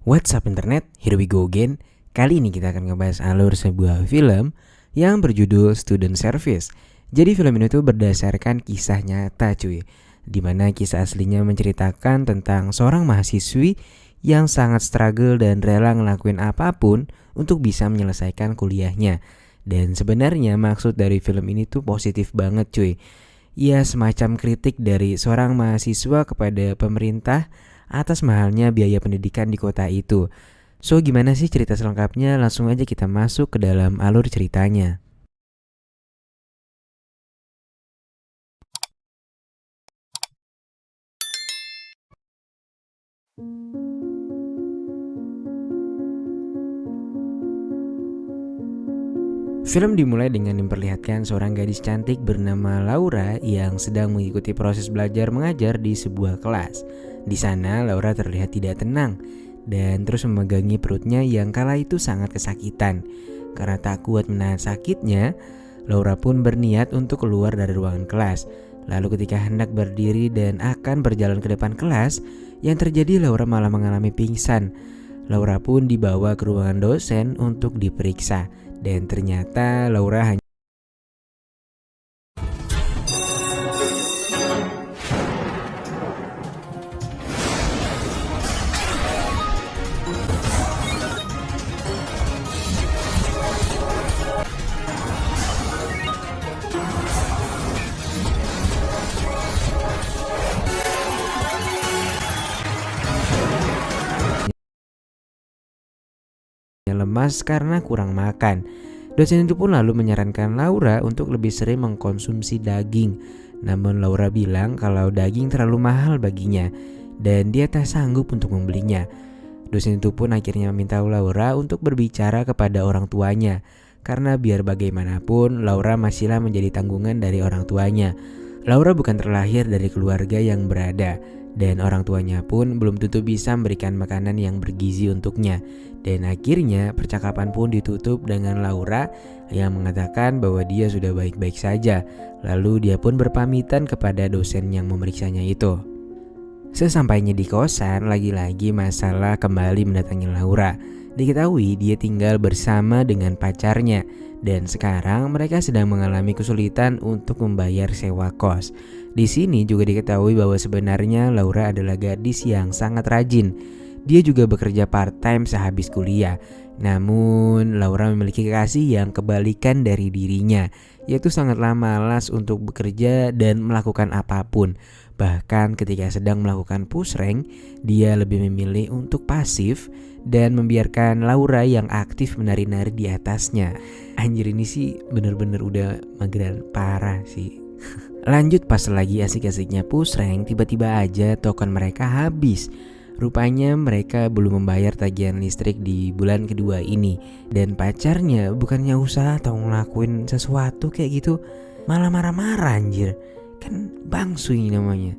What's up internet, here we go again. Kali ini kita akan ngebahas alur sebuah film yang berjudul Student Service. Jadi film ini tuh berdasarkan kisah nyata cuy, dimana kisah aslinya menceritakan tentang seorang mahasiswi yang sangat struggle dan rela ngelakuin apapun untuk bisa menyelesaikan kuliahnya. Dan sebenarnya maksud dari film ini tuh positif banget cuy. Ya semacam kritik dari seorang mahasiswa kepada pemerintah atas mahalnya biaya pendidikan di kota itu. So gimana sih cerita selengkapnya? Langsung aja kita masuk ke dalam alur ceritanya. Film dimulai dengan memperlihatkan seorang gadis cantik bernama Laura yang sedang mengikuti proses belajar mengajar di sebuah kelas. Di sana Laura terlihat tidak tenang dan terus memegangi perutnya yang kala itu sangat kesakitan. Karena tak kuat menahan sakitnya, Laura pun berniat untuk keluar dari ruangan kelas. Lalu ketika hendak berdiri dan akan berjalan ke depan kelas, yang terjadi Laura malah mengalami pingsan. Laura pun dibawa ke ruangan dosen untuk diperiksa. Dan ternyata Laura hanya lemas karena kurang makan. Dosen itu pun lalu menyarankan Laura untuk lebih sering mengkonsumsi daging. Namun Laura bilang kalau daging terlalu mahal baginya dan dia tak sanggup untuk membelinya. Dosen itu pun akhirnya meminta Laura untuk berbicara kepada orang tuanya. Karena biar bagaimanapun Laura masihlah menjadi tanggungan dari orang tuanya. Laura bukan terlahir dari keluarga yang berada dan orang tuanya pun belum tentu bisa memberikan makanan yang bergizi untuknya. Dan akhirnya percakapan pun ditutup dengan Laura yang mengatakan bahwa dia sudah baik-baik saja. Lalu dia pun berpamitan kepada dosen yang memeriksanya itu. Sesampainya di kosan, lagi-lagi masalah kembali mendatangi Laura. Diketahui dia tinggal bersama dengan pacarnya dan sekarang mereka sedang mengalami kesulitan untuk membayar sewa kos. Di sini juga diketahui bahwa sebenarnya Laura adalah gadis yang sangat rajin. Dia juga bekerja part-time sehabis kuliah. Namun Laura memiliki kekasih yang kebalikan dari dirinya, yaitu sangatlah malas untuk bekerja dan melakukan apapun. Bahkan ketika sedang melakukan push rank, dia lebih memilih untuk pasif dan membiarkan Laura yang aktif menari-nari di atasnya. Anjir, ini sih bener-bener udah mageran parah sih. Lanjut, pas lagi asik-asiknya push rank, tiba-tiba aja token mereka habis. Rupanya mereka belum membayar tagihan listrik di bulan kedua ini. Dan pacarnya bukannya usaha atau ngelakuin sesuatu kayak gitu, malah marah-marah anjir. Kan bangsuy namanya.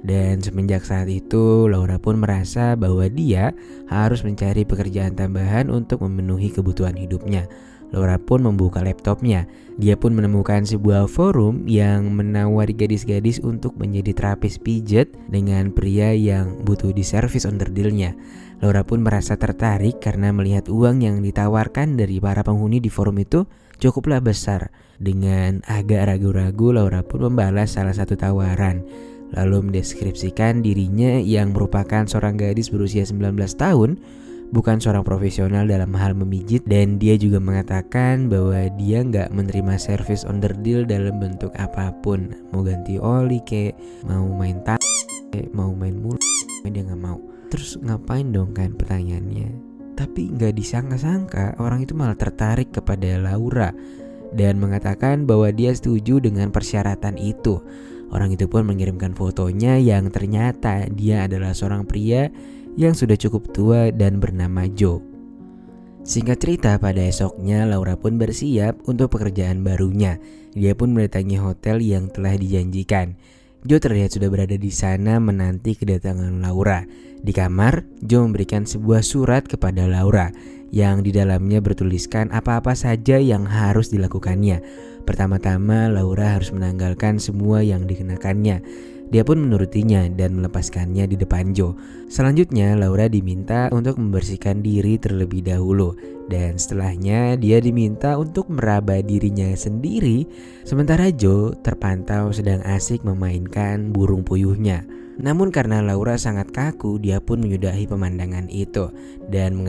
Dan semenjak saat itu Laura pun merasa bahwa dia harus mencari pekerjaan tambahan untuk memenuhi kebutuhan hidupnya. Laura pun membuka laptopnya. Dia pun menemukan sebuah forum yang menawari gadis-gadis untuk menjadi terapis pijat dengan pria yang butuh diservis onderdilnya. Laura pun merasa tertarik karena melihat uang yang ditawarkan dari para penghuni di forum itu cukuplah besar. Dengan agak ragu-ragu, Laura pun membalas salah satu tawaran. Lalu mendeskripsikan dirinya yang merupakan seorang gadis berusia 19 tahun, bukan seorang profesional dalam hal memijit, dan dia juga mengatakan bahwa dia nggak menerima servis onderdil dalam bentuk apapun. Mau ganti oli kek, mau main mau main mulut, dia nggak mau. Terus ngapain dong kan pertanyaannya. Tapi nggak disangka-sangka orang itu malah tertarik kepada Laura dan mengatakan bahwa dia setuju dengan persyaratan itu. Orang itu pun mengirimkan fotonya yang ternyata dia adalah seorang pria yang sudah cukup tua dan bernama Joe. Singkat cerita, pada esoknya Laura pun bersiap untuk pekerjaan barunya. Dia pun mendatangi hotel yang telah dijanjikan. Joe terlihat sudah berada di sana menanti kedatangan Laura. Di kamar, Joe memberikan sebuah surat kepada Laura yang di dalamnya bertuliskan apa-apa saja yang harus dilakukannya. Pertama-tama Laura harus menanggalkan semua yang dikenakannya. Dia pun menurutinya dan melepaskannya di depan Joe. Selanjutnya Laura diminta untuk membersihkan diri terlebih dahulu, dan setelahnya dia diminta untuk meraba dirinya sendiri, sementara Joe terpantau sedang asik memainkan burung puyuhnya. Namun karena Laura sangat kaku, dia pun menyudahi pemandangan itu dan